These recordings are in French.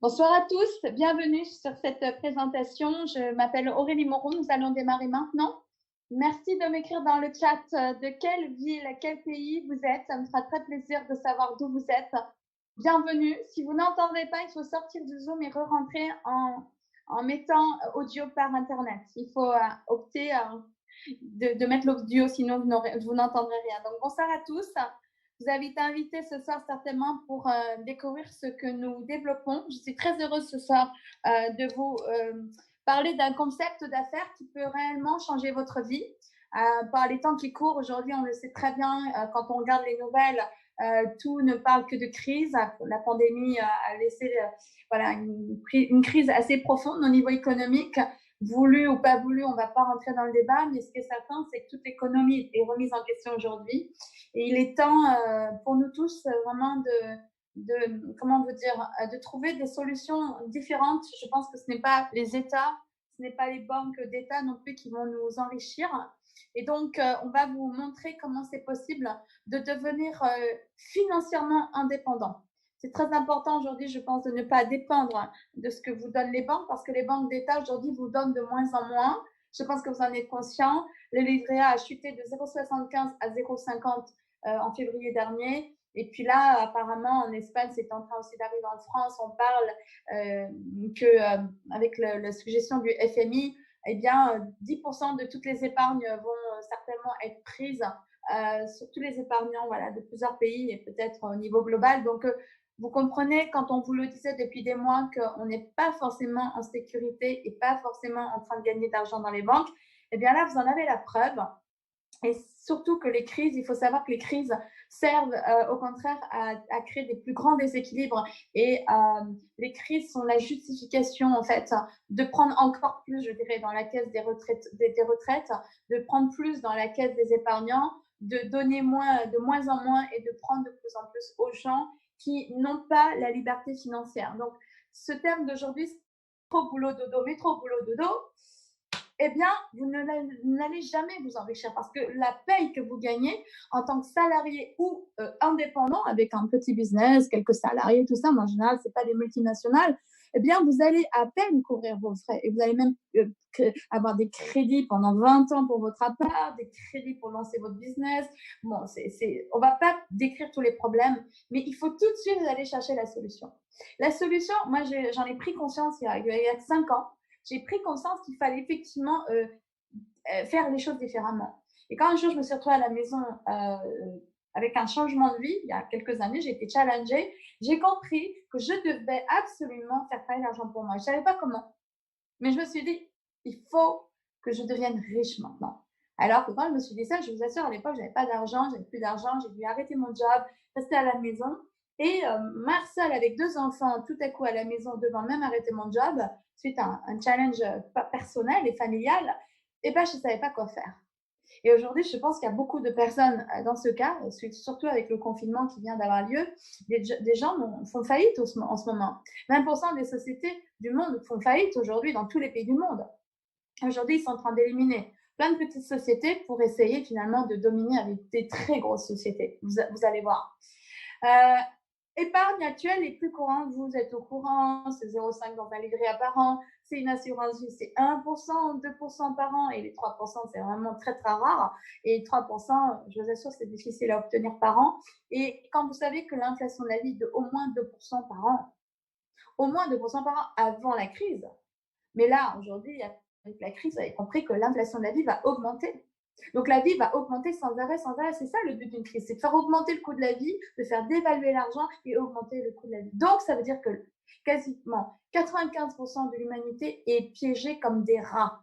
Bonsoir à tous, bienvenue sur cette présentation. Je m'appelle Aurélie Moreau, nous allons démarrer maintenant. Merci de m'écrire dans le chat de quelle ville, quel pays vous êtes. Ça me fera très plaisir de savoir d'où vous êtes. Bienvenue. Si vous n'entendez pas, il faut sortir du Zoom et re-rentrer en mettant audio par Internet. Il faut opter de mettre l'audio, sinon vous n'entendrez rien. Donc bonsoir à tous. Vous avez été invités ce soir certainement pour découvrir ce que nous développons. Je suis très heureuse ce soir de vous parler d'un concept d'affaires qui peut réellement changer votre vie. Par les temps qui courent, aujourd'hui, on le sait très bien, quand on regarde les nouvelles, tout ne parle que de crise. La pandémie a laissé voilà, une crise assez profonde au niveau économique. Voulu ou pas voulu, on ne va pas rentrer dans le débat, mais ce qui est certain, c'est que toute l'économie est remise en question aujourd'hui. Et il est temps pour nous tous vraiment comment vous dire, de trouver des solutions différentes. Je pense que ce n'est pas les États, ce n'est pas les banques d'État non plus qui vont nous enrichir. Et donc, on va vous montrer comment c'est possible de devenir financièrement indépendant. C'est très important aujourd'hui, je pense, de ne pas dépendre de ce que vous donnent les banques, parce que les banques d'État aujourd'hui vous donnent de moins en moins. Je pense que vous en êtes conscient. Le livret A a chuté de 0,75 à 0,50 en février dernier. Et puis là, apparemment, en Espagne, c'est en train aussi d'arriver en France. On parle qu'avec la suggestion du FMI, eh bien, 10% de toutes les épargnes vont certainement être prises sur tous les épargnants voilà, de plusieurs pays et peut-être au niveau global. Donc, vous comprenez, quand on vous le disait depuis des mois qu'on n'est pas forcément en sécurité et pas forcément en train de gagner d'argent dans les banques, eh bien là, vous en avez la preuve. Et surtout que les crises, il faut savoir que les crises servent au contraire à créer des plus grands déséquilibres. Et les crises sont la justification, en fait, de prendre encore plus, je dirais, dans la caisse des retraites, de prendre plus dans la caisse des épargnants, de donner de moins en moins et de prendre de plus en plus aux gens qui n'ont pas la liberté financière. Donc, ce terme d'aujourd'hui, métro boulot dodo, métro boulot dodo, eh bien, vous n'allez jamais vous enrichir parce que la paye que vous gagnez en tant que salarié ou indépendant avec un petit business, quelques salariés, tout ça, mais en général, ce n'est pas des multinationales, eh bien, vous allez à peine couvrir vos frais et vous allez même avoir des crédits pendant 20 ans pour votre appart, des crédits pour lancer votre business. Bon, on ne va pas décrire tous les problèmes, mais il faut tout de suite aller chercher la solution. La solution, moi, j'en ai pris conscience il y a 5 ans. J'ai pris conscience qu'il fallait effectivement faire les choses différemment. Et quand un jour, je me suis retrouvée à la maison avec un changement de vie, il y a quelques années, j'ai été challengée, j'ai compris que je devais absolument faire travailler l'argent pour moi. Je ne savais pas comment. Mais je me suis dit, il faut que je devienne riche maintenant. Alors que quand je me suis dit ça, je vous assure, à l'époque, je n'avais pas d'argent, j'avais plus d'argent, j'ai dû arrêter mon job, rester à la maison. Et Marcel, avec 2 enfants, tout à coup à la maison, devant même arrêter mon job, suite à un challenge personnel et familial, eh ben, je ne savais pas quoi faire. Et aujourd'hui, je pense qu'il y a beaucoup de personnes dans ce cas, surtout avec le confinement qui vient d'avoir lieu, des gens font faillite en ce moment. 20% des sociétés du monde font faillite aujourd'hui dans tous les pays du monde. Aujourd'hui, ils sont en train d'éliminer plein de petites sociétés pour essayer finalement de dominer avec des très grosses sociétés. Vous allez voir. Épargne actuelle est plus courante, vous êtes au courant, c'est 0,5 dans un livret A par an, c'est une assurance vie, c'est 1%, 2% par an, et les 3%, c'est vraiment très très rare, et 3%, je vous assure, c'est difficile à obtenir par an, et quand vous savez que l'inflation de la vie est de au moins 2% par an, au moins 2% par an avant la crise, mais là, aujourd'hui, avec la crise, vous avez compris que l'inflation de la vie va augmenter. Donc la vie va augmenter sans arrêt, sans arrêt. C'est ça le but d'une crise, c'est de faire augmenter le coût de la vie, de faire dévaluer l'argent et augmenter le coût de la vie. Donc ça veut dire que quasiment 95% de l'humanité est piégée comme des rats.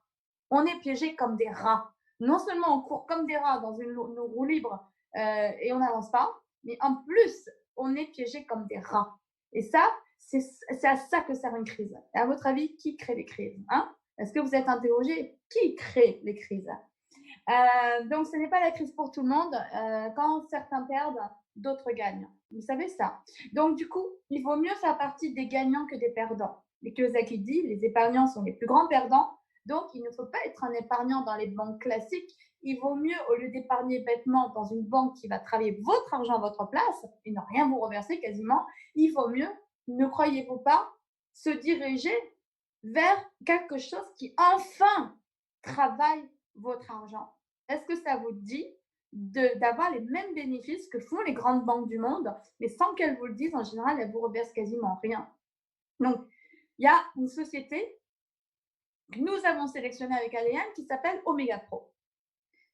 On est piégé comme des rats. Non seulement on court comme des rats dans une roue libre et on n'avance pas, mais en plus, on est piégé comme des rats. Et ça, c'est à ça que sert une crise. Et à votre avis, qui crée les crises, hein? Est-ce que vous êtes interrogé? Qui crée les crises? Donc, ce n'est pas la crise pour tout le monde. Quand certains perdent, d'autres gagnent. Vous savez ça. Donc, du coup, il vaut mieux faire partie des gagnants que des perdants. Et Kiyosaki dit, les épargnants sont les plus grands perdants. Donc, il ne faut pas être un épargnant dans les banques classiques. Il vaut mieux, au lieu d'épargner bêtement dans une banque qui va travailler votre argent à votre place et ne rien vous reverser quasiment, il vaut mieux, ne croyez-vous pas, se diriger vers quelque chose qui enfin travaille votre argent. Est-ce que ça vous dit d'avoir les mêmes bénéfices que font les grandes banques du monde, mais sans qu'elles vous le disent, en général, elles vous reversent quasiment rien. Donc, il y a une société que nous avons sélectionnée avec Allianz qui s'appelle Omega Pro.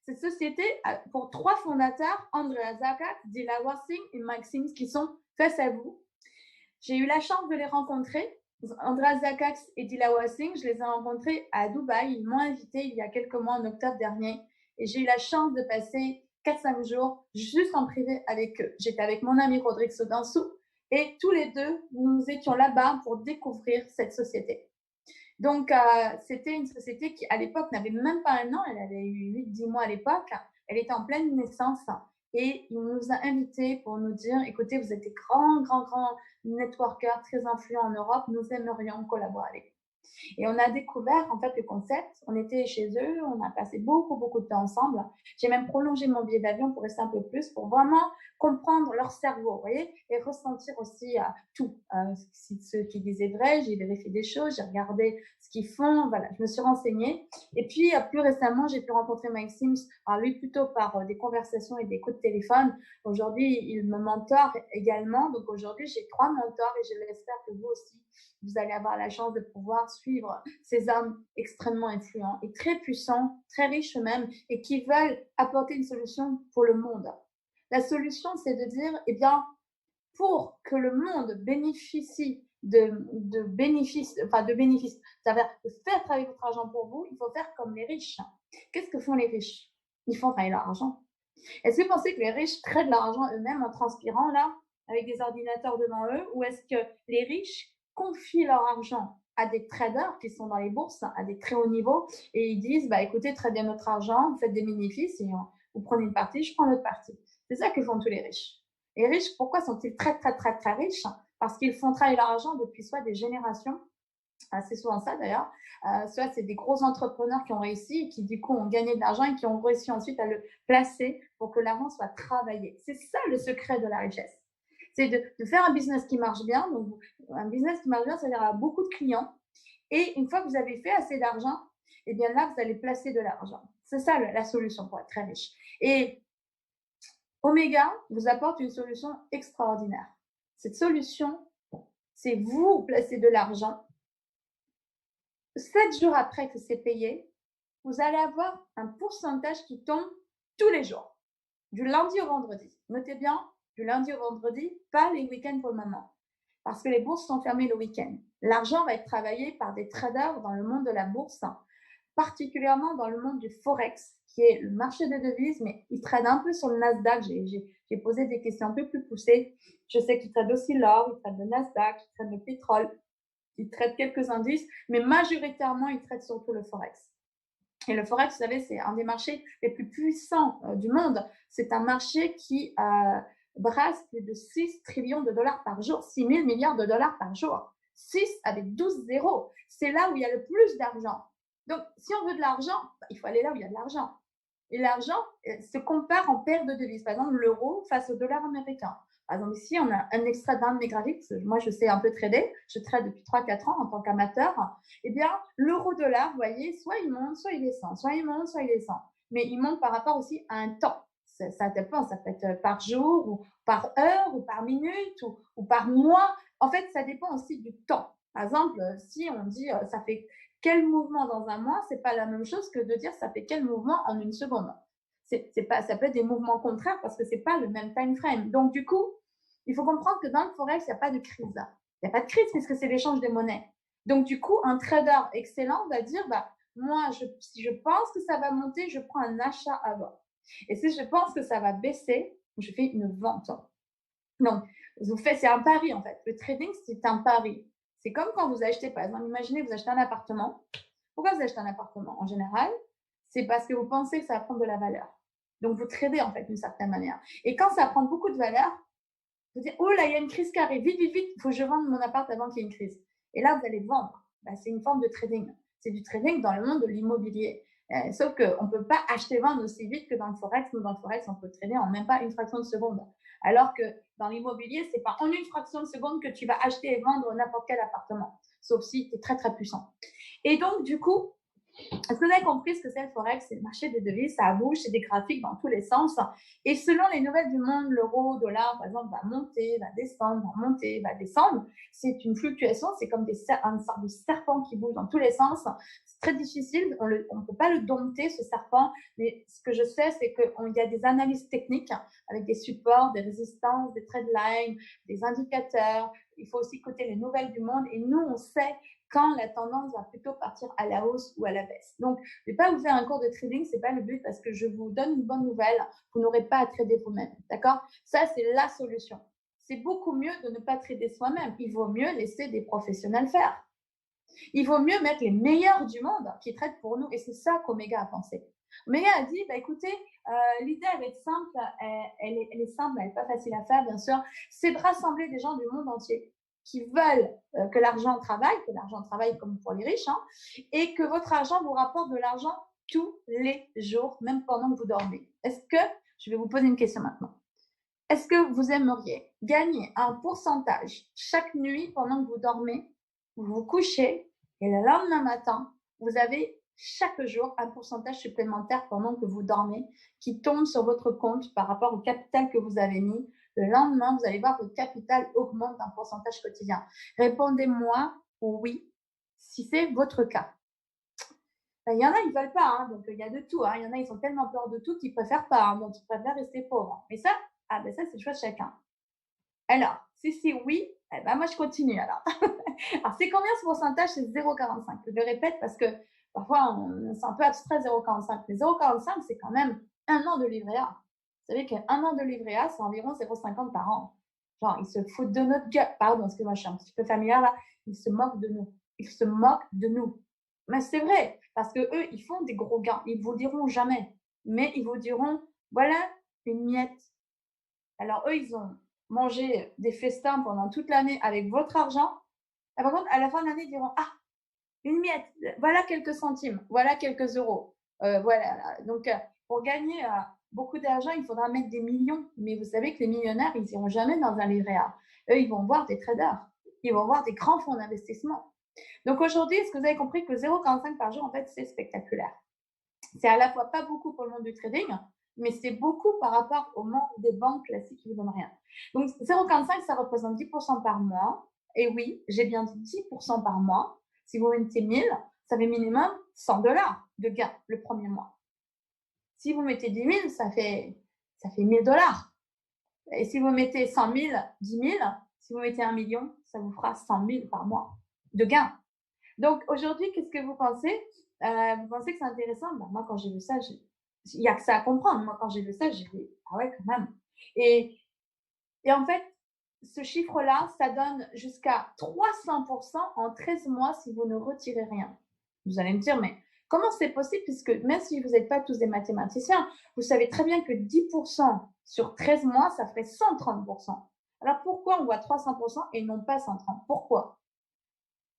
Cette société a pour 3 fondateurs, Andreas Zakat, Dilawa Singh et Mike Sims, qui sont face à vous. J'ai eu la chance de les rencontrer. Andreas Zakat et Dilawa Singh, je les ai rencontrés à Dubaï. Ils m'ont invité il y a quelques mois, en octobre dernier. Et j'ai eu la chance de passer 4-5 jours juste en privé avec eux. J'étais avec mon ami Rodrigue Sodansou et tous les deux, nous étions là-bas pour découvrir cette société. Donc, c'était une société qui, à l'époque, n'avait même pas un an. Elle avait eu 8-10 mois à l'époque. Elle était en pleine naissance. Et il nous a invités pour nous dire, écoutez, vous êtes des grands networkers très influents en Europe. Nous aimerions collaborer avec vous. Et on a découvert en fait le concept. On était chez eux, on a passé beaucoup de temps ensemble. J'ai même prolongé mon billet d'avion pour rester un peu plus, pour vraiment comprendre leur cerveau, vous voyez, et ressentir aussi tout. Ceux qui disaient vrai, j'ai vérifié des choses, j'ai regardé ce qu'ils font, voilà, je me suis renseignée. Et puis plus récemment, j'ai pu rencontrer Mike Sims, alors lui plutôt par des conversations et des coups de téléphone. Aujourd'hui, il me mentore également. Donc aujourd'hui, j'ai 3 mentors et je l'espère que vous aussi, vous allez avoir la chance de pouvoir suivre ces hommes extrêmement influents et très puissants, très riches eux-mêmes et qui veulent apporter une solution pour le monde. La solution, c'est de dire, eh bien, pour que le monde bénéficie de bénéfices, c'est-à-dire de faire travailler votre argent pour vous, il faut faire comme les riches. Qu'est-ce que font les riches? Ils font travailler leur argent. Est-ce que vous pensez que les riches traitent leur argent eux-mêmes en transpirant là, avec des ordinateurs devant eux, ou est-ce que les riches confient leur argent à des traders qui sont dans les bourses à des très hauts niveaux et ils disent, bah, écoutez, très bien notre argent, vous faites des bénéfices et vous prenez une partie, je prends l'autre partie. C'est ça que font tous les riches. Les riches, pourquoi sont-ils très riches? Parce qu'ils font travailler leur argent depuis soit des générations, c'est souvent ça d'ailleurs, soit c'est des gros entrepreneurs qui ont réussi et qui du coup ont gagné de l'argent et qui ont réussi ensuite à le placer pour que l'argent soit travaillé. C'est ça le secret de la richesse. C'est de faire un business qui marche bien. Donc, un business qui marche bien, c'est-à-dire avoir beaucoup de clients. Et une fois que vous avez fait assez d'argent, eh bien là, vous allez placer de l'argent. C'est ça la solution pour être très riche. Et Omega vous apporte une solution extraordinaire. Cette solution, c'est vous placer de l'argent. 7 jours après que c'est payé, vous allez avoir un pourcentage qui tombe tous les jours, du lundi au vendredi. Notez bien, du lundi au vendredi, pas les week-ends pour le moment, parce que les bourses sont fermées le week-end. L'argent va être travaillé par des traders dans le monde de la bourse, particulièrement dans le monde du Forex, qui est le marché des devises, mais ils tradent un peu sur le Nasdaq. J'ai posé des questions un peu plus poussées. Je sais qu'ils tradent aussi l'or, ils tradent le Nasdaq, ils tradent le pétrole, ils traitent quelques indices, mais majoritairement, ils traitent surtout le Forex. Et le Forex, vous savez, c'est un des marchés les plus puissants du monde. C'est un marché qui brasse plus de 6 trillions de dollars par jour, 6 000 milliards de dollars par jour. 6 avec 12 zéros. C'est là où il y a le plus d'argent. Donc, si on veut de l'argent, il faut aller là où il y a de l'argent. Et l'argent se compare en paire de devises. Par exemple, l'euro face au dollar américain. Par exemple, ici, on a un extrait d'un de mes graphiques. Moi, je sais un peu trader. Je trade depuis 3-4 ans en tant qu'amateur. Eh bien, l'euro-dollar, vous voyez, soit il monte, soit il descend. Soit il monte, soit il descend. Mais il monte par rapport aussi à un temps. Ça dépend. Ça peut être par jour, ou par heure, ou par minute, ou par mois. En fait, ça dépend aussi du temps. Par exemple, si on dit ça fait quel mouvement dans un mois, c'est pas la même chose que de dire ça fait quel mouvement en une seconde. C'est pas, ça peut être des mouvements contraires parce que c'est pas le même time frame. Donc, du coup, il faut comprendre que dans le Forex, il n'y a pas de crise. Il n'y a pas de crise puisque c'est l'échange des monnaies. Donc, du coup, un trader excellent va dire, bah, moi, si je pense que ça va monter, je prends un achat avant. Et si je pense que ça va baisser, je fais une vente. Donc, c'est un pari en fait. Le trading, c'est un pari. C'est comme quand vous achetez, par exemple, imaginez vous achetez un appartement. Pourquoi vous achetez un appartement? En général, c'est parce que vous pensez que ça va prendre de la valeur. Donc, vous tradez en fait d'une certaine manière. Et quand ça prend beaucoup de valeur, vous dites, oh là, il y a une crise qui arrive, vite, il faut que je vende mon appart avant qu'il y ait une crise. Et là, vous allez vendre. C'est une forme de trading. C'est du trading dans le monde de l'immobilier. Sauf qu'on ne peut pas acheter-vendre aussi vite que dans le Forex. Nous, dans le Forex, on peut trader en même pas une fraction de seconde. Alors que dans l'immobilier, c'est pas en une fraction de seconde que tu vas acheter et vendre n'importe quel appartement. sauf si tu es très, très puissant. Et donc, du coup, est-ce que vous avez compris ce que c'est le Forex? C'est le marché des devises, ça bouge, c'est des graphiques dans tous les sens. Et selon les nouvelles du monde, l'euro, dollar, par exemple, va monter, va descendre, va monter, va descendre. C'est une fluctuation, c'est comme un sorte de serpent qui bouge dans tous les sens. C'est très difficile, on ne peut pas le dompter, ce serpent. Mais ce que je sais, c'est qu'il y a des analyses techniques avec des supports, des résistances, des trend lines, des indicateurs. Il faut aussi écouter les nouvelles du monde. Et nous, on sait quand la tendance va plutôt partir à la hausse ou à la baisse. Donc, je ne vais pas vous faire un cours de trading, ce n'est pas le but parce que je vous donne une bonne nouvelle, vous n'aurez pas à trader vous-même, d'accord? Ça, c'est la solution. C'est beaucoup mieux de ne pas trader soi-même. Il vaut mieux laisser des professionnels faire. Il vaut mieux mettre les meilleurs du monde qui traitent pour nous et c'est ça qu'Omega a pensé. Omega a dit, bah, écoutez, l'idée, elle va être simple, elle est simple, elle n'est pas facile à faire, bien sûr, c'est de rassembler des gens du monde entier qui veulent que l'argent travaille comme pour les riches, hein, et que votre argent vous rapporte de l'argent tous les jours, même pendant que vous dormez. Je vais vous poser une question maintenant. Est-ce que vous aimeriez gagner un pourcentage chaque nuit pendant que vous dormez, vous vous couchez, et le lendemain matin, vous avez chaque jour un pourcentage supplémentaire pendant que vous dormez qui tombe sur votre compte par rapport au capital que vous avez mis. Le lendemain, vous allez voir que votre capital augmente d'un pourcentage quotidien. Répondez-moi oui, si c'est votre cas. Il y en a, ils ne veulent pas, hein, donc il y a de tout. Hein. Il y en a, ils ont tellement peur de tout qu'ils ne préfèrent pas, hein, donc ils préfèrent rester pauvres. Mais ça, ça c'est le choix de chacun. Alors, si c'est oui, moi je continue alors. Alors, c'est combien ce pourcentage? C'est 0,45. Je le répète parce que parfois, c'est un peu abstrait 0,45. Mais 0,45, c'est quand même un an de livret A. Vous savez qu'un an de livret A, c'est environ 0,50 par an. Genre, ils se foutent de notre gueule. Pardon, excusez-moi, je suis un petit peu familière là. Ils se moquent de nous. Ils se moquent de nous. Mais c'est vrai, parce qu'eux, ils font des gros gains. Ils ne vous diront jamais. Mais ils vous diront, voilà, une miette. Alors, eux, ils ont mangé des festins pendant toute l'année avec votre argent. Et par contre, à la fin de l'année, ils diront, ah, une miette, voilà quelques centimes, voilà quelques euros. Voilà. Donc, pour gagner beaucoup d'argent, il faudra mettre des millions. Mais vous savez que les millionnaires, ils n'iront jamais dans un livret A. Eux, ils vont voir des traders. Ils vont voir des grands fonds d'investissement. Donc, aujourd'hui, est-ce que vous avez compris que 0,45 par jour, en fait, c'est spectaculaire. C'est à la fois pas beaucoup pour le monde du trading, mais c'est beaucoup par rapport au monde des banques classiques qui ne vous donnent rien. Donc, 0,45, ça représente 10% par mois. Et oui, j'ai bien dit 10% par mois. Si vous mettez 1000, ça fait minimum 100 $ de gain le premier mois. Si vous mettez 10 000, ça fait 1000 $. Et si vous mettez 100 000, 10 000, si vous mettez 1 million, ça vous fera 100 000 par mois de gain. Donc, aujourd'hui, qu'est-ce que vous pensez? Vous pensez que c'est intéressant? Moi, quand j'ai vu ça, il n'y a que ça à comprendre. Moi, quand j'ai vu ça, j'ai dit, ah ouais, quand même. Et en fait, ce chiffre-là, ça donne jusqu'à 300% en 13 mois si vous ne retirez rien. Vous allez me dire, mais comment c'est possible? Puisque même si vous n'êtes pas tous des mathématiciens, vous savez très bien que 10% sur 13 mois, ça ferait 130%. Alors, pourquoi on voit 300% et non pas 130? Pourquoi?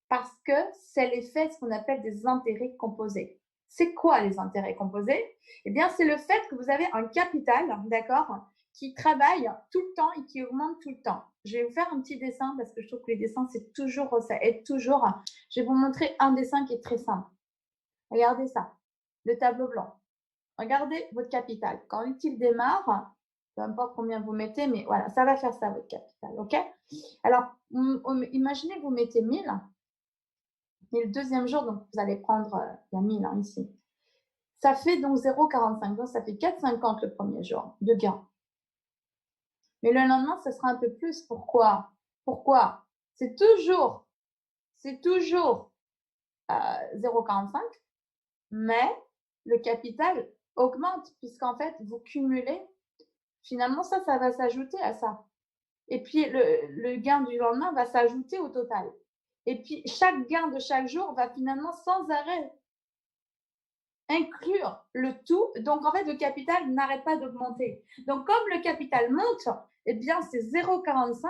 Parce que c'est l'effet de ce qu'on appelle des intérêts composés. C'est quoi les intérêts composés? Eh bien, c'est le fait que vous avez un capital, d'accord, qui travaille tout le temps et qui augmente tout le temps. Je vais vous faire un petit dessin parce que je trouve que les dessins, ça aide toujours. Je vais vous montrer un dessin qui est très simple. Regardez ça, le tableau blanc. Regardez votre capital. Quand il démarre, peu importe combien vous mettez, mais voilà, ça va faire ça, votre capital, ok? Alors, imaginez que vous mettez 1000. Et le deuxième jour, donc vous allez prendre, il y a 1000 hein, ici. Ça fait donc 0,45. Donc ça fait 4,50 le premier jour de gain. Mais le lendemain, ça sera un peu plus. Pourquoi? C'est toujours 0,45, mais le capital augmente puisqu'en fait, vous cumulez. Finalement, ça va s'ajouter à ça. Et puis, le gain du lendemain va s'ajouter au total. Et puis, chaque gain de chaque jour va finalement sans arrêt inclure le tout. Donc, en fait, le capital n'arrête pas d'augmenter. Donc, comme le capital monte, eh bien, c'est 0,45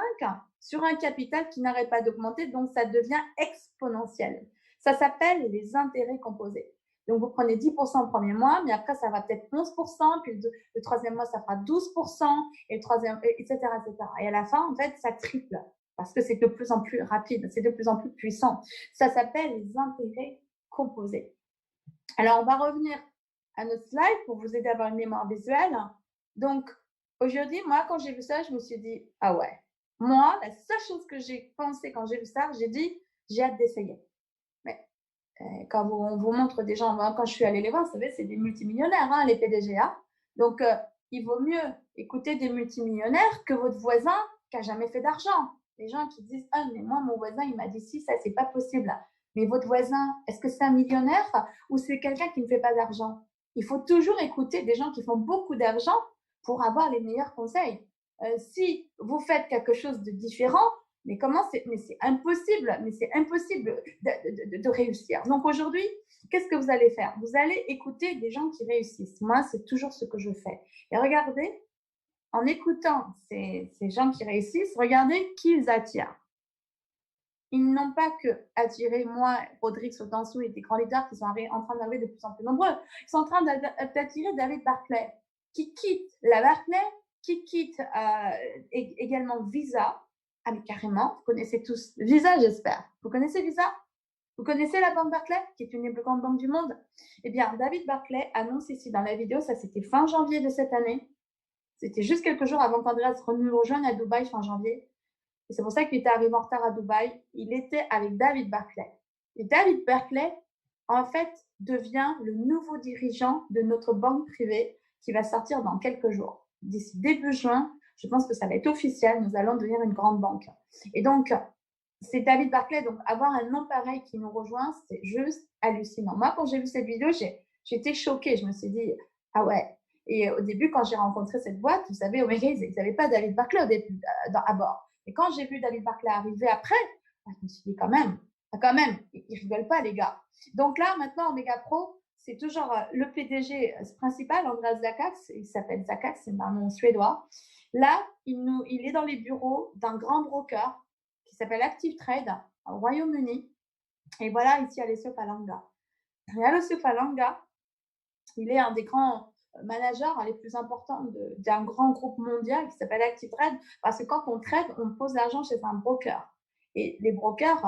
sur un capital qui n'arrête pas d'augmenter. Donc, ça devient exponentiel. Ça s'appelle les intérêts composés. Donc, vous prenez 10% le premier mois, mais après, ça va peut-être 11%, puis le troisième mois, ça fera 12%, et le troisième, etc., etc. Et à la fin, en fait, ça triple. parce que c'est de plus en plus rapide, c'est de plus en plus puissant. Ça s'appelle les intérêts composés. Alors, on va revenir à notre slide pour vous aider à avoir une mémoire visuelle. Donc, aujourd'hui, moi, quand j'ai vu ça, je me suis dit, ah ouais, moi, la seule chose que j'ai pensé quand j'ai vu ça, j'ai dit, j'ai hâte d'essayer. Mais quand on vous montre des gens, quand je suis allée les voir, vous savez, c'est des multimillionnaires, hein, les PDGA. Donc, il vaut mieux écouter des multimillionnaires que votre voisin qui n'a jamais fait d'argent. Les gens qui disent, ah, mais moi, mon voisin, il m'a dit si, ça, c'est pas possible. Mais votre voisin, est-ce que c'est un millionnaire ou c'est quelqu'un qui ne fait pas d'argent? Il faut toujours écouter des gens qui font beaucoup d'argent pour avoir les meilleurs conseils. Si vous faites quelque chose de différent, mais c'est impossible, de réussir. Donc aujourd'hui, qu'est-ce que vous allez faire? Vous allez écouter des gens qui réussissent. Moi, c'est toujours ce que je fais. Et regardez, en écoutant ces gens qui réussissent, regardez qui ils attirent. Ils n'ont pas que attiré moi, Rodrigue Sotansou et des grands leaders qui sont en train d'arriver de plus en plus nombreux. Ils sont en train d'attirer David Barclay, qui quitte la Barclay, qui quitte également Visa. Ah, mais carrément, vous connaissez tous Visa, j'espère. Vous connaissez Visa? Vous connaissez la banque Barclay, qui est une des plus grandes banques du monde? Eh bien, David Barclay annonce ici dans la vidéo, ça c'était fin janvier de cette année. C'était juste quelques jours avant qu'Andreas nous rejoigne à Dubaï fin janvier. Et c'est pour ça qu'il était arrivé en retard à Dubaï. Il était avec David Barclay. Et David Barclay, en fait, devient le nouveau dirigeant de notre banque privée qui va sortir dans quelques jours. D'ici début juin, je pense que ça va être officiel. Nous allons devenir une grande banque. Et donc, c'est David Barclay. Donc, avoir un nom pareil qui nous rejoint, c'est juste hallucinant. Moi, quand j'ai vu cette vidéo, j'étais choquée. Je me suis dit, ah ouais. Et au début, quand j'ai rencontré cette boîte, vous savez, Omega, ils n'avaient pas David Barclay au début, à bord. Et quand j'ai vu David Barclay arriver après, je me suis dit quand même, ils rigolent pas, les gars. Donc là, maintenant, Omega Pro, c'est toujours le PDG principal, Andreas Zakax, il s'appelle Zakax, c'est un nom suédois. Là, il est dans les bureaux d'un grand broker qui s'appelle Active Trade au Royaume-Uni. Et voilà, ici, Alessio Falanga. Et Alessio Falanga, il est un des grands managers les plus importants d'un grand groupe mondial qui s'appelle Active Trade, parce que quand on trade, on pose l'argent chez un broker. Et les brokers,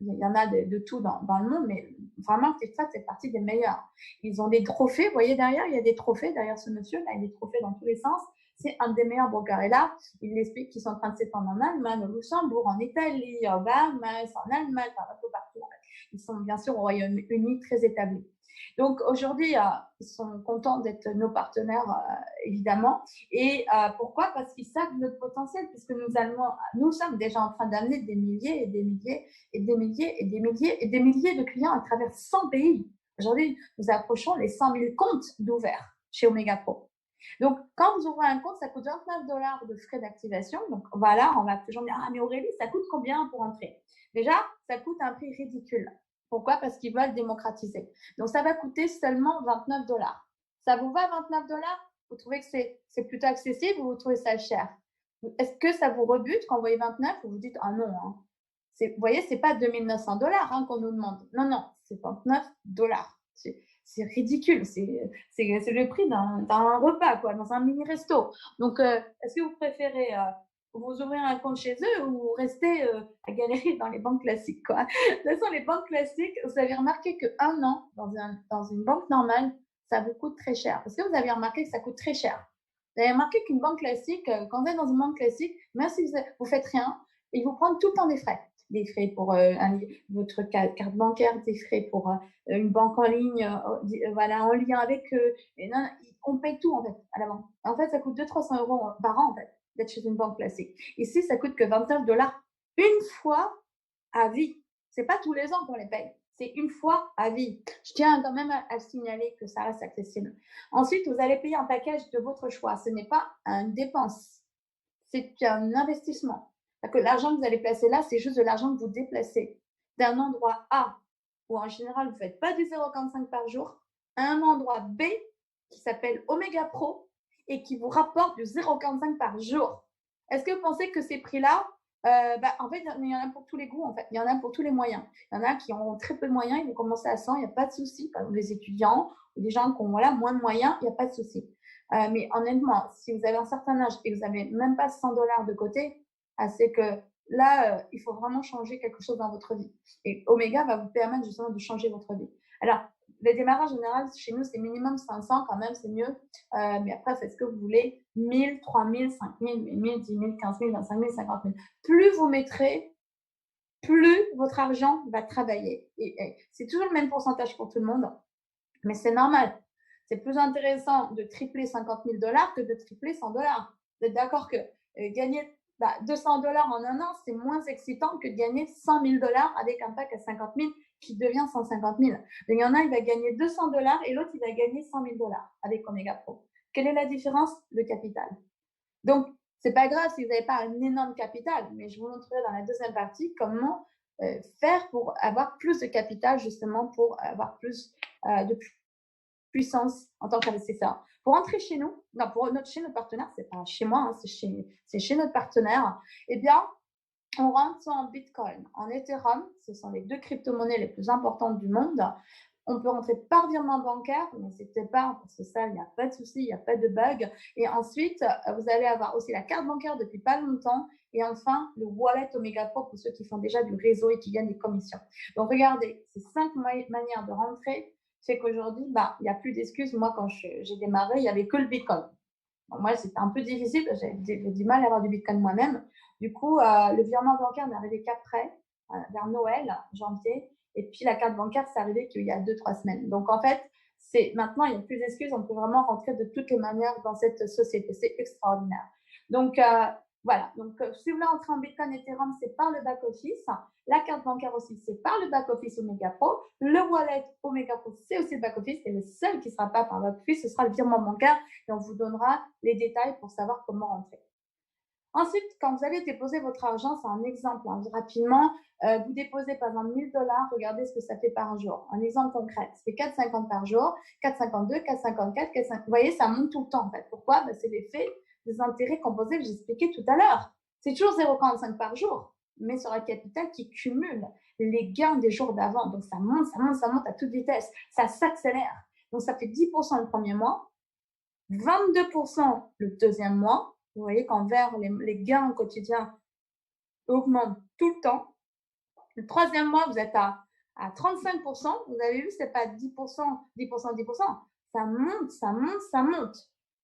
il y en a de tout dans le monde, mais vraiment, Active Trade, c'est partie des meilleurs. Ils ont des trophées, vous voyez derrière, il y a des trophées derrière ce monsieur, là, il y a des trophées dans tous les sens. C'est un des meilleurs brokers. Et là, il explique qu'ils sont en train de s'étendre en Allemagne, au Luxembourg, en Italie, en Bahamas, en Allemagne, un peu partout. En fait. Ils sont bien sûr au Royaume-Uni très établis. Donc aujourd'hui, ils sont contents d'être nos partenaires, évidemment. Et pourquoi? Parce qu'ils savent notre potentiel, puisque nous sommes déjà en train d'amener des milliers et des milliers et des milliers et des milliers et des milliers de clients à travers 100 pays. Aujourd'hui, nous approchons les 100 000 comptes d'ouverts chez Omega Pro. Donc, quand vous ouvrez un compte, ça coûte 29 $ de frais d'activation. Donc, voilà, on va toujours dire, ah, mais Aurélie, ça coûte combien pour entrer? Déjà, ça coûte un prix ridicule. Pourquoi? Parce qu'ils veulent démocratiser. Donc, ça va coûter seulement 29 $. Ça vous va 29 $? Vous trouvez que c'est plutôt accessible ou vous trouvez ça cher? Est-ce que ça vous rebute quand vous voyez 29 ou vous dites, ah non, hein. Vous voyez, c'est pas 2 900 $ hein, qu'on nous demande. Non, non, c'est 29 $. C'est ridicule. C'est le prix d'un repas, quoi, dans un mini-resto. Donc, est-ce que vous préférez vous ouvrir un compte chez eux ou rester à galérer dans les banques classiques, quoi? De toute façon, les banques classiques, vous avez remarqué qu'un an dans une banque normale, ça vous coûte très cher. Parce que vous avez remarqué que ça coûte très cher. Vous avez remarqué qu'une banque classique, quand vous êtes dans une banque classique, même si vous faites rien, ils vous prennent tout le temps des frais. Des frais pour votre carte bancaire, des frais pour une banque en ligne, voilà, en lien avec eux. On paye tout, en fait, à la banque. En fait, ça coûte 200-300 € par an, en fait, d'être chez une banque classique. Ici, ça coûte que 29 $ une fois à vie. C'est pas tous les ans qu'on les paye. C'est une fois à vie. Je tiens quand même à signaler que ça reste accessible. Ensuite, vous allez payer un package de votre choix. Ce n'est pas une dépense. C'est un investissement. Que l'argent que vous allez placer là, c'est juste de l'argent que vous déplacez d'un endroit A, où en général, vous ne faites pas du 0,45 par jour, à un endroit B, qui s'appelle Omega Pro, et qui vous rapporte du 0,45 par jour. Est-ce que vous pensez que ces prix-là, en fait, il y en a pour tous les goûts, en fait. Il y en a pour tous les moyens. Il y en a qui ont très peu de moyens, ils vont commencer à 100, il n'y a pas de souci. Par exemple, les étudiants ou des gens qui ont moins de moyens, il n'y a pas de souci. Mais honnêtement, si vous avez un certain âge et que vous n'avez même pas 100 $ de côté, c'est que là, il faut vraiment changer quelque chose dans votre vie. Et Omega va vous permettre justement de changer votre vie. Alors, les démarrages général, chez nous, c'est minimum 500 quand même, c'est mieux. Mais après, faites ce que vous voulez. 1000, 3000, 5000, 8000, 10 000, 15 000, 25 000, 50 000. Plus vous mettrez, plus votre argent va travailler. Et c'est toujours le même pourcentage pour tout le monde, mais c'est normal. C'est plus intéressant de tripler 50 000 $ que de tripler 100 $. Vous êtes d'accord que gagner 200 $ en un an, c'est moins excitant que de gagner 100 000 $ avec un pack à 50 000 qui devient 150 000. Donc, il y en a, il va gagner 200 $ et l'autre, il va gagner 100 000 $ avec Omega Pro. Quelle est la différence? Le capital. Donc, c'est pas grave si vous n'avez pas un énorme capital, mais je vous montrerai dans la deuxième partie comment faire pour avoir plus de capital, justement pour avoir plus de puissance en tant qu'investisseur. Pour entrer chez nous, non, chez notre partenaire, c'est pas chez moi, hein, c'est chez notre partenaire, eh bien, on rentre soit en Bitcoin, en Ethereum, ce sont les deux crypto-monnaies les plus importantes du monde. On peut rentrer par virement bancaire, n'hésitez pas, parce que ça, il n'y a pas de souci, il n'y a pas de bug. Et ensuite, vous allez avoir aussi la carte bancaire depuis pas longtemps. Et enfin, le wallet Omega Pro pour ceux qui font déjà du réseau et qui gagnent des commissions. Donc, regardez, ces 5 manières de rentrer fait qu'aujourd'hui, il n'y a plus d'excuses. Moi, quand j'ai démarré, il n'y avait que le Bitcoin. Bon, moi, c'était un peu difficile, j'avais du mal à avoir du Bitcoin moi-même. Du coup, le virement bancaire n'est arrivé qu'après, vers Noël, janvier. Et puis, la carte bancaire, c'est arrivé qu'il y a 2-3 semaines. Donc, en fait, maintenant, il n'y a plus d'excuses. On peut vraiment rentrer de toutes les manières dans cette société. C'est extraordinaire. Donc, voilà. Donc, si vous voulez entrer en Bitcoin Ethereum, c'est par le back-office. La carte bancaire aussi, c'est par le back-office Omega Pro. Le wallet Omega Pro, c'est aussi le back-office. Et le seul qui ne sera pas par le back-office, ce sera le virement bancaire. Et on vous donnera les détails pour savoir comment rentrer. Ensuite, quand vous allez déposer votre argent, c'est un exemple, hein, rapidement, vous déposez par exemple 1000 $, regardez ce que ça fait par jour. Un exemple concret, ça fait 4,50 par jour, 4,52, 4,54, 4,50. Vous voyez, ça monte tout le temps en fait. Pourquoi? C'est l'effet des intérêts composés que j'ai expliqué tout à l'heure. C'est toujours 0,45 par jour, mais sur la capital qui cumule les gains des jours d'avant. Donc ça monte, ça monte, ça monte à toute vitesse. Ça s'accélère. Donc ça fait 10% le premier mois, 22% le deuxième mois. Vous voyez qu'en vert, les gains au quotidien augmentent tout le temps. Le troisième mois, vous êtes à 35%. Vous avez vu, ce n'est pas 10%, 10%, 10%. Ça monte, ça monte, ça monte.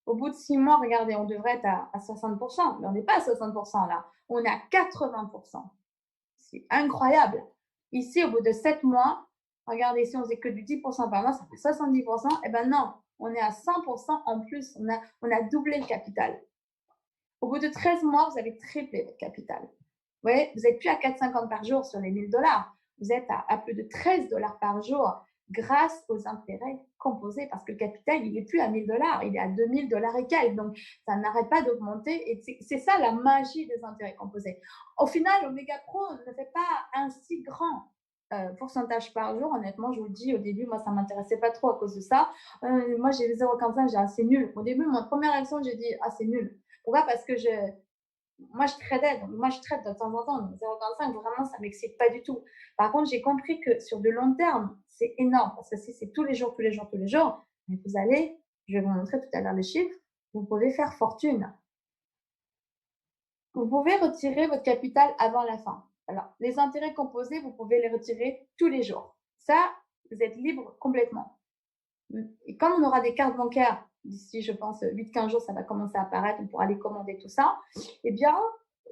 Au bout de 6 mois, regardez, on devrait être à 60%. Mais on n'est pas à 60% là. On est à 80%. C'est incroyable. Ici, au bout de 7 mois, regardez, si on faisait que du 10% par mois, ça fait 70%. Eh bien non, on est à 100% en plus. On a doublé le capital. Au bout de 13 mois, vous avez triplé votre capital. Vous voyez, vous n'êtes plus à 4,50 par jour sur les 1000 $. Vous êtes à plus de 13 $ par jour grâce aux intérêts composés parce que le capital, il n'est plus à 1000 $, il est à 2000 $ et quelques. Donc, ça n'arrête pas d'augmenter et c'est ça la magie des intérêts composés. Au final, Omega Pro ne fait pas un si grand pourcentage par jour. Honnêtement, je vous le dis, au début, moi, ça ne m'intéressait pas trop à cause de ça. Moi, j'ai 0,45, j'ai assez nul. Au début, mon première action, j'ai dit, c'est nul. Pourquoi? Parce que moi, je tradais, donc moi, je trade de temps en temps. Donc 0,45, vraiment, ça ne m'excite pas du tout. Par contre, j'ai compris que sur de long terme, c'est énorme. Parce que si c'est tous les jours, tous les jours, tous les jours, mais vous allez, je vais vous montrer tout à l'heure les chiffres, vous pouvez faire fortune. Vous pouvez retirer votre capital avant la fin. Alors, les intérêts composés, vous pouvez les retirer tous les jours. Ça, vous êtes libre complètement. Et comme on aura des cartes bancaires d'ici, je pense, 8-15 jours, ça va commencer à apparaître, on pourra les commander, tout ça, eh bien,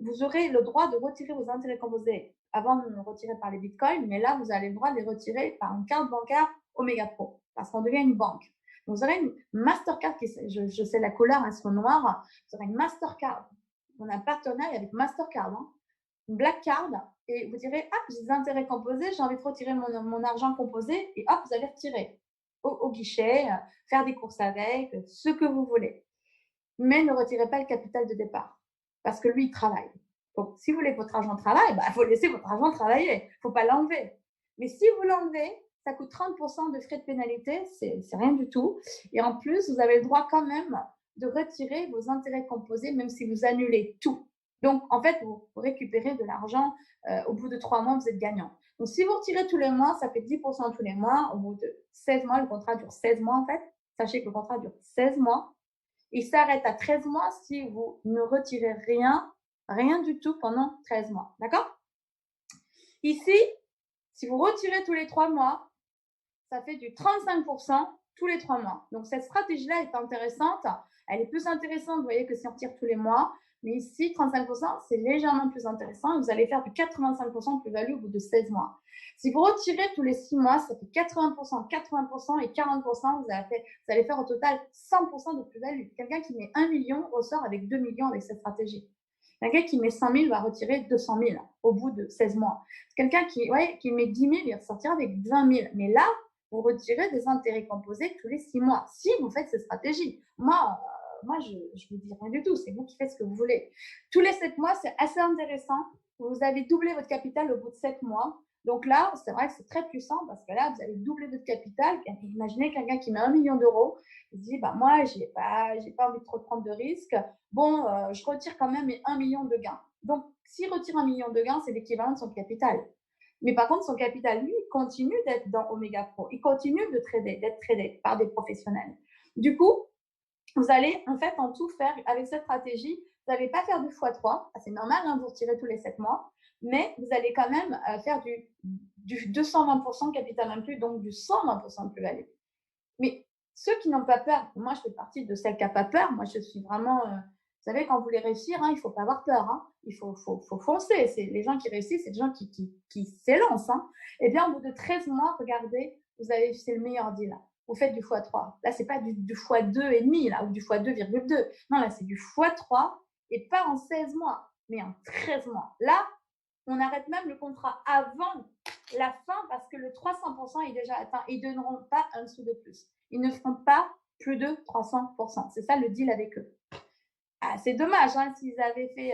vous aurez le droit de retirer vos intérêts composés avant de les retirer par les bitcoins, mais là, vous avez le droit de les retirer par une carte bancaire Omega Pro, parce qu'on devient une banque. Donc, vous aurez une Mastercard, je sais la couleur, elles sont noires, vous aurez une Mastercard. On a un partenariat avec Mastercard, hein, une Black Card, et vous direz, j'ai des intérêts composés, j'ai envie de retirer mon argent composé, et hop, vous allez retirer au guichet, faire des courses avec, ce que vous voulez. Mais ne retirez pas le capital de départ, parce que lui, il travaille. Donc, si vous voulez que votre argent travaille, il faut laisser votre argent travailler, il ne faut pas l'enlever. Mais si vous l'enlevez, ça coûte 30% de frais de pénalité, c'est rien du tout. Et en plus, vous avez le droit quand même de retirer vos intérêts composés, même si vous annulez tout. Donc, en fait, vous récupérez de l'argent. Au bout de 3 mois, vous êtes gagnant. Donc, si vous retirez tous les mois, ça fait 10% tous les mois. Au bout de 16 mois, le contrat dure 16 mois en fait. Sachez que le contrat dure 16 mois. Il s'arrête à 13 mois si vous ne retirez rien Rien du tout pendant 13 mois. D'accord? Ici, si vous retirez tous les 3 mois, ça fait du 35% tous les 3 mois. Donc, cette stratégie-là est intéressante. Elle est plus intéressante, vous voyez, que si on retire tous les mois. Mais ici, 35%, c'est légèrement plus intéressant. Vous allez faire du 85% de plus-value au bout de 16 mois. Si vous retirez tous les 6 mois, ça fait 80%, 80% et 40%. Vous allez faire au total 100% de plus-value. Quelqu'un qui met 1 million ressort avec 2 millions avec cette stratégie. Quelqu'un qui met 100 000 va retirer 200 000 au bout de 16 mois. Quelqu'un qui met 10 000, il ressortira avec 20 000. Mais là, vous retirez des intérêts composés tous les 6 mois, si vous faites cette stratégie. Moi, je vous dis rien du tout, c'est vous qui faites ce que vous voulez. Tous les 7 mois, c'est assez intéressant. Vous avez doublé votre capital au bout de 7 mois. Donc là, c'est vrai que c'est très puissant parce que là, vous avez doublé votre capital. Imaginez quelqu'un qui met 1 million d'euros, il se dit, bah, moi, j'ai pas envie de trop prendre de risques. Bon, je retire quand même mes 1 million de gains. Donc, s'il retire 1 million de gains, c'est l'équivalent de son capital. Mais par contre, son capital, lui, continue d'être dans Omega Pro. Il continue d'être tradé par des professionnels. Du coup, vous allez en fait en tout faire avec cette stratégie. Vous n'allez pas faire du x3, c'est normal, hein, vous retirez tous les 7 mois, mais vous allez quand même faire du 220% capital inclus, donc du 120% de plus-value. Mais ceux qui n'ont pas peur, moi je fais partie de celles qui n'ont pas peur, moi je suis vraiment, vous savez, quand vous voulez réussir, hein, il ne faut pas avoir peur, hein, il faut foncer. Les gens qui réussissent, c'est des gens qui s'élancent. Hein. Et bien, au bout de 13 mois, regardez, c'est le meilleur deal. Là. Vous faites du x3. Là, ce n'est pas du x2,5 là, ou du x2,2. Non, là, c'est du x3 et pas en 16 mois, mais en 13 mois. Là, on arrête même le contrat avant la fin parce que le 300% est déjà atteint. Ils ne donneront pas un sou de plus. Ils ne feront pas plus de 300%. C'est ça le deal avec eux. Ah, c'est dommage, hein, s'ils avaient fait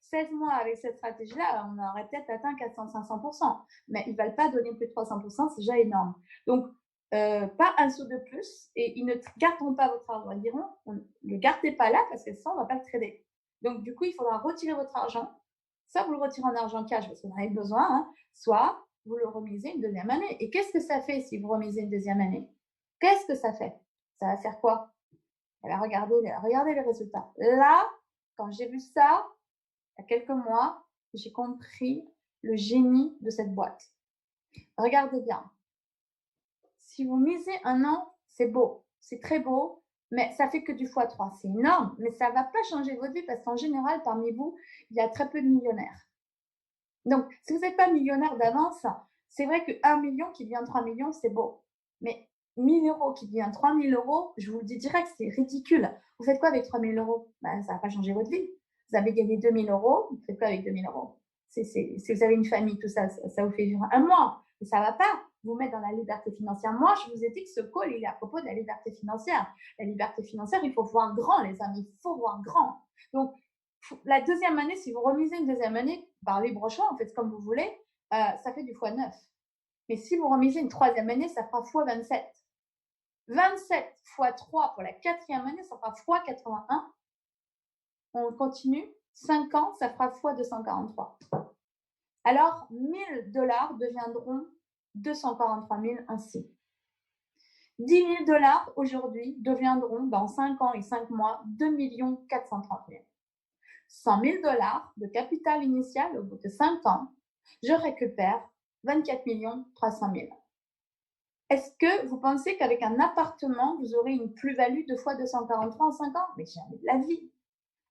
16 mois avec cette stratégie-là, on aurait peut-être atteint 400-500%. Mais ils ne veulent pas donner plus de 300%, c'est déjà énorme. Donc, pas un sou de plus et ils ne garderont pas votre argent. Ils diront, ne le gardez pas là parce que ça, on ne va pas le trader. Donc, du coup, il faudra retirer votre argent. Soit vous le retirez en argent cash parce que vous en avez besoin, hein, soit vous le remisez une deuxième année. Et qu'est-ce que ça fait si vous remisez une deuxième année? Qu'est-ce que ça fait? Ça va faire quoi? Regardez les résultats. Là, quand j'ai vu ça, il y a quelques mois, j'ai compris le génie de cette boîte. Regardez bien. Si vous misez 1 an, c'est beau, c'est très beau, mais ça fait que du x3. C'est énorme, mais ça ne va pas changer votre vie parce qu'en général, parmi vous, il y a très peu de millionnaires. Donc, si vous n'êtes pas millionnaire d'avance, c'est vrai que 1 million qui devient 3 millions, c'est beau. Mais 1 000 euros qui devient 3 000 euros, je vous le dis direct, c'est ridicule. Vous faites quoi avec 3 000 euros? Ben, ça ne va pas changer votre vie. Vous avez gagné 2 000 euros, vous faites quoi avec 2 000 euros? Si vous avez une famille, tout ça, ça vous fait vivre un mois. Mais ça ne va pas vous mettre dans la liberté financière. Moi, je vous ai dit que ce call, il est à propos de la liberté financière. La liberté financière, il faut voir grand, les amis. Il faut voir grand. Donc, la deuxième année, si vous remisez une deuxième année par libre choix, en fait, comme vous voulez, ça fait du x9. Mais si vous remisez une troisième année, ça fera x27. 27 x 3 pour la quatrième année, ça fera x81. On continue. 5 ans, ça fera x243. Alors, 1 000 $ deviendront 243 000 ainsi. 10 000 $ aujourd'hui deviendront, dans 5 ans et 5 mois, 2 430 000. 100 000 $ de capital initial au bout de 5 ans, je récupère 24 300 000. Est-ce que vous pensez qu'avec un appartement, vous aurez une plus-value de x243 en 5 ans? Mais jamais de la vie.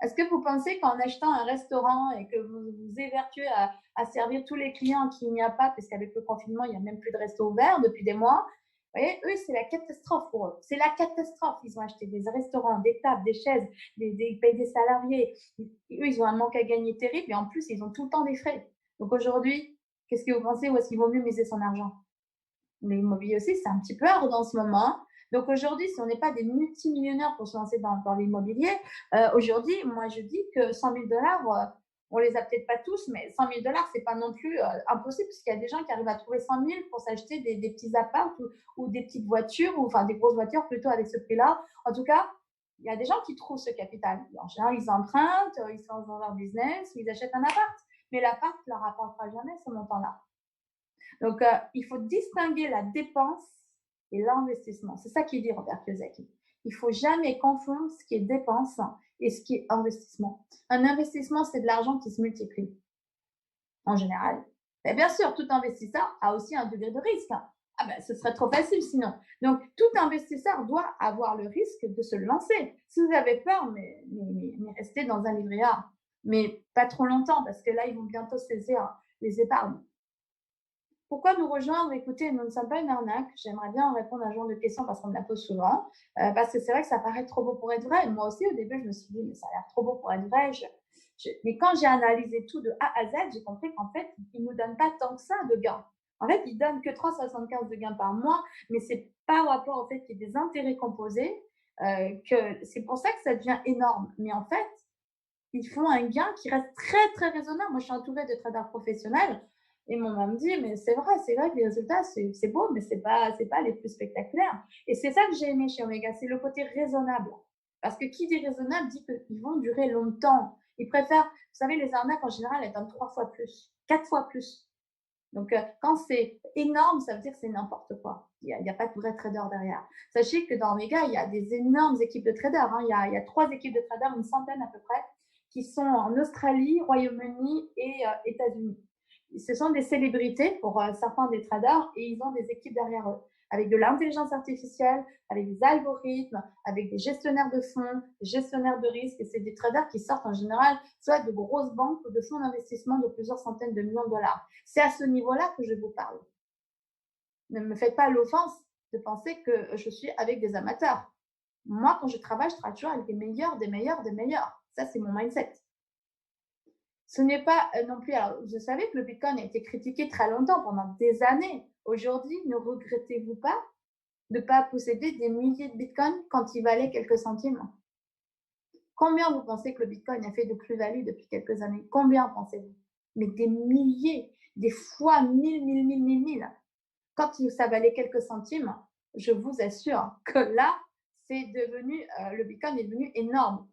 Est-ce que vous pensez qu'en achetant un restaurant et que vous vous évertuez à servir tous les clients qu'il n'y a pas, puisqu'avec le confinement, il n'y a même plus de resto ouvert depuis des mois, vous voyez, eux, c'est la catastrophe pour eux. C'est la catastrophe. Ils ont acheté des restaurants, des tables, des chaises, ils payent des salariés. Eux, ils ont un manque à gagner terrible et en plus, ils ont tout le temps des frais. Donc aujourd'hui, qu'est-ce que vous pensez? Où est-ce qu'il vaut mieux miser son argent? L'immobilier aussi, c'est un petit peu hard en ce moment. Donc aujourd'hui, si on n'est pas des multimillionnaires pour se lancer dans l'immobilier, aujourd'hui, moi je dis que 100 000 $, on les a peut-être pas tous, mais 100 000 $, c'est pas non plus impossible, parce qu'il y a des gens qui arrivent à trouver 100 000 pour s'acheter des petits apparts ou des petites voitures, ou enfin des grosses voitures plutôt avec ce prix-là. En tout cas, il y a des gens qui trouvent ce capital. En général, ils empruntent, ils sont dans leur business, ils achètent un appart. Mais l'appart ne leur rapportera jamais ce montant-là. Donc, il faut distinguer la dépense et l'investissement. C'est ça qu'il dit Robert Kiyosaki. Il ne faut jamais confondre ce qui est dépense et ce qui est investissement. Un investissement, c'est de l'argent qui se multiplie, en général. Mais bien sûr, tout investisseur a aussi un degré de risque. Ah ben, ce serait trop facile sinon. Donc, tout investisseur doit avoir le risque de se lancer. Si vous avez peur, mais restez dans un livret A. Mais pas trop longtemps, parce que là, ils vont bientôt saisir les épargnes. Pourquoi nous rejoindre? Écoutez, nous ne sommes pas une arnaque. J'aimerais bien répondre à ce genre de questions parce qu'on me la pose souvent. Parce que c'est vrai que ça paraît trop beau pour être vrai. Moi aussi, au début, je me suis dit, mais ça a l'air trop beau pour être vrai. Mais quand j'ai analysé tout de A à Z, j'ai compris qu'en fait, ils ne nous donnent pas tant que ça de gains. En fait, ils ne donnent que 3,75 de gains par mois, mais c'est par rapport au fait qu'il y ait des intérêts composés que c'est pour ça que ça devient énorme. Mais en fait, ils font un gain qui reste très, très raisonnable. Moi, je suis entourée de traders professionnels et mon maman me dit, mais c'est vrai que les résultats, c'est beau, mais c'est pas les plus spectaculaires. Et c'est ça que j'ai aimé chez Omega, c'est le côté raisonnable. Parce que qui dit raisonnable dit qu'ils vont durer longtemps. Ils préfèrent, vous savez, les arnaques en général, elles donnent 3 fois plus, 4 fois plus. Donc, quand c'est énorme, ça veut dire que c'est n'importe quoi. Il n'y a pas de vrai trader derrière. Sachez que dans Omega, il y a des énormes équipes de traders. Il y a 3 équipes de traders, une centaine à peu près, qui sont en Australie, Royaume-Uni et États-Unis. Ce sont des célébrités pour certains des traders et ils ont des équipes derrière eux, avec de l'intelligence artificielle, avec des algorithmes, avec des gestionnaires de fonds, des gestionnaires de risques. Et c'est des traders qui sortent en général soit de grosses banques ou de fonds d'investissement de plusieurs centaines de millions de dollars. C'est à ce niveau-là que je vous parle. Ne me faites pas l'offense de penser que je suis avec des amateurs. Moi, quand je travaille toujours avec des meilleurs, des meilleurs, des meilleurs. Ça, c'est mon mindset. Ce n'est pas non plus. Alors, je savais que le Bitcoin a été critiqué très longtemps, pendant des années. Aujourd'hui, ne regrettez-vous pas de ne pas posséder des milliers de Bitcoins quand il valait quelques centimes? Combien vous pensez que le Bitcoin a fait de plus-value depuis quelques années? Combien pensez-vous? Mais des milliers, des fois 1000. Quand ça valait quelques centimes, je vous assure que là, c'est devenu, le Bitcoin est devenu énorme.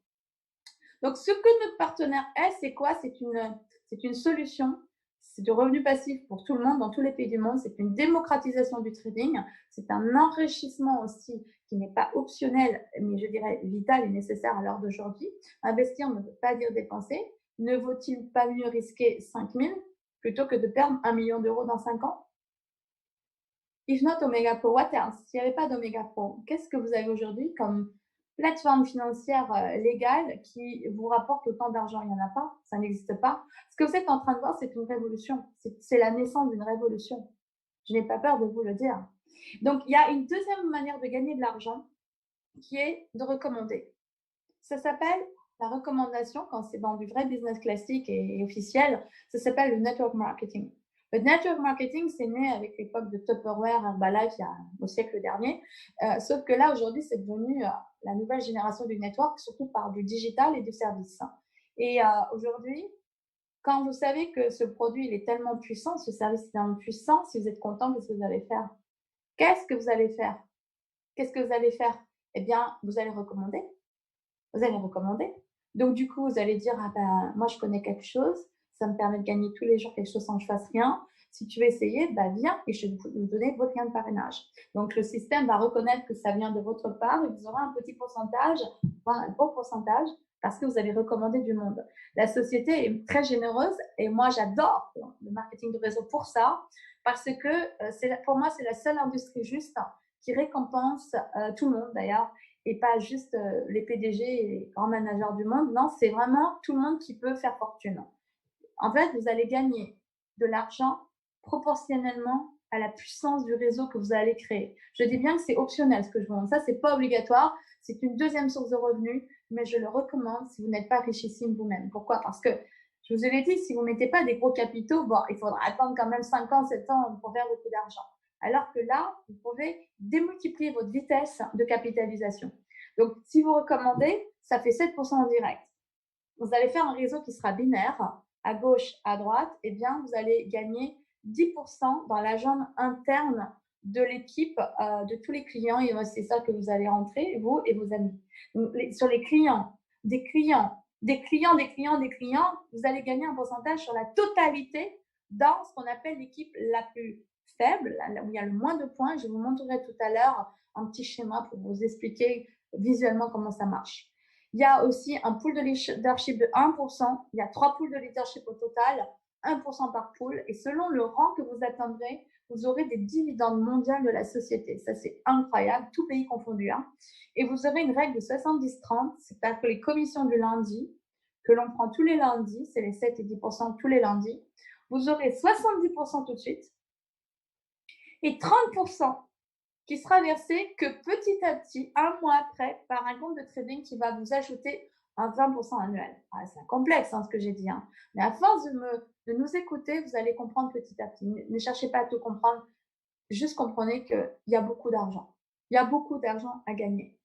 Donc, ce que notre partenaire est, c'est quoi? C'est une solution, c'est du revenu passif pour tout le monde, dans tous les pays du monde. C'est une démocratisation du trading. C'est un enrichissement aussi qui n'est pas optionnel, mais je dirais vital et nécessaire à l'heure d'aujourd'hui. Investir ne veut pas dire dépenser. Ne vaut-il pas mieux risquer 5 000 plutôt que de perdre 1 million d'euros dans 5 ans? If not Omega Pro, what else? S'il n'y avait pas d'Omega Pro, qu'est-ce que vous avez aujourd'hui comme plateforme financière légale qui vous rapporte autant d'argent? Il n'y en a pas, ça n'existe pas. Ce que vous êtes en train de voir, c'est une révolution. C'est la naissance d'une révolution. Je n'ai pas peur de vous le dire. Donc, il y a une deuxième manière de gagner de l'argent qui est de recommander. Ça s'appelle la recommandation, quand c'est dans du vrai business classique et officiel, ça s'appelle le network marketing. Le network marketing, c'est né avec l'époque de Tupperware, Herbalife, au siècle dernier. Sauf que là, aujourd'hui, c'est devenu la nouvelle génération du network, surtout par du digital et du service. Et aujourd'hui, quand vous savez que ce produit il est tellement puissant, ce service est tellement puissant, si vous êtes content, qu'est-ce que vous allez faire? Qu'est-ce que vous allez faire? Qu'est-ce que vous allez faire? Eh bien, vous allez recommander. Vous allez recommander. Donc, du coup, vous allez dire, ah ben, moi, je connais quelque chose, ça me permet de gagner tous les jours quelque chose sans que je fasse rien. Si tu veux essayer, bah, viens et je vais vous donner votre lien de parrainage. Donc, le système va reconnaître que ça vient de votre part et vous aurez un petit pourcentage, voire un gros pourcentage, parce que vous avez recommandé du monde. La société est très généreuse et moi, j'adore le marketing de réseau pour ça, parce que pour moi, c'est la seule industrie juste qui récompense tout le monde d'ailleurs, et pas juste les PDG et les grands managers du monde. Non, c'est vraiment tout le monde qui peut faire fortune. En fait, vous allez gagner de l'argent proportionnellement à la puissance du réseau que vous allez créer. Je dis bien que c'est optionnel ce que je vous montre. Ça, c'est pas obligatoire. C'est une deuxième source de revenus, mais je le recommande si vous n'êtes pas richissime vous-même. Pourquoi? Parce que je vous ai dit, si vous ne mettez pas des gros capitaux, bon, il faudra attendre quand même 5 ans, 7 ans pour faire beaucoup d'argent. Alors que là, vous pouvez démultiplier votre vitesse de capitalisation. Donc, si vous recommandez, ça fait 7% en direct. Vous allez faire un réseau qui sera binaire, à gauche, à droite, et bien, vous allez gagner 10% dans la jambe interne de l'équipe de tous les clients. Et c'est ça que vous allez rentrer, vous et vos amis. Donc, sur les clients, des clients, vous allez gagner un pourcentage sur la totalité dans ce qu'on appelle l'équipe la plus faible, là où il y a le moins de points. Je vous montrerai tout à l'heure un petit schéma pour vous expliquer visuellement comment ça marche. Il y a aussi un pool de leadership de 1%. Il y a 3 pools de leadership au total, 1% par pool. Et selon le rang que vous atteindrez, vous aurez des dividendes mondiaux de la société. Ça, c'est incroyable, tout pays confondu. Hein. Et vous aurez une règle de 70-30, c'est-à-dire que les commissions du lundi, que l'on prend tous les lundis, c'est les 7 et 10% tous les lundis, vous aurez 70% tout de suite et 30% qui sera versé que petit à petit, un mois après, par un compte de trading qui va vous ajouter un 20% annuel. Ah, c'est complexe ce que j'ai dit. Hein. Mais à force de nous écouter, vous allez comprendre petit à petit. Ne cherchez pas à tout comprendre. Juste comprenez qu'il y a beaucoup d'argent. Il y a beaucoup d'argent à gagner.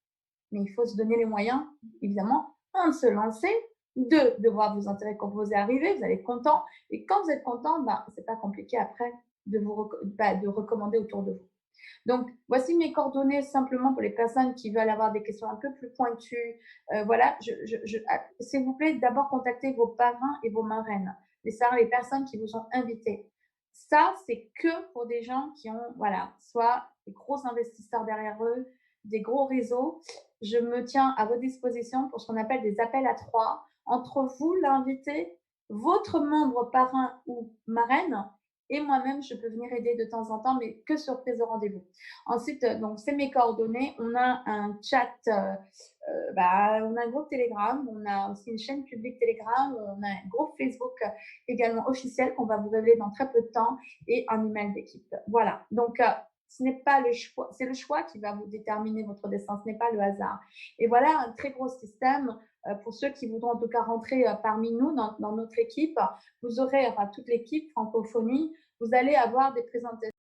Mais il faut se donner les moyens, évidemment, un, de se lancer, deux, de voir vos intérêts composés arriver, vous allez être content. Et quand vous êtes content, c'est pas compliqué après de recommander autour de vous. Donc, voici mes coordonnées simplement pour les personnes qui veulent avoir des questions un peu plus pointues. Voilà, s'il vous plaît, d'abord contactez vos parrains et vos marraines, les personnes qui vous ont invité. Ça, c'est que pour des gens qui ont, voilà, soit des gros investisseurs derrière eux, des gros réseaux. Je me tiens à votre disposition pour ce qu'on appelle des appels à 3. Entre vous, l'invité, votre membre parrain ou marraine, et moi-même, je peux venir aider de temps en temps, mais que sur prise de rendez-vous. Ensuite, donc, c'est mes coordonnées. On a un chat, on a un groupe Telegram, on a aussi une chaîne publique Telegram, on a un groupe Facebook également officiel qu'on va vous révéler dans très peu de temps et un email d'équipe. Voilà. Donc, ce n'est pas le choix, c'est le choix qui va vous déterminer votre destin, ce n'est pas le hasard. Et voilà un très gros système pour ceux qui voudront en tout cas rentrer parmi nous dans notre équipe. Vous aurez, toute l'équipe francophonie, vous allez avoir des présentations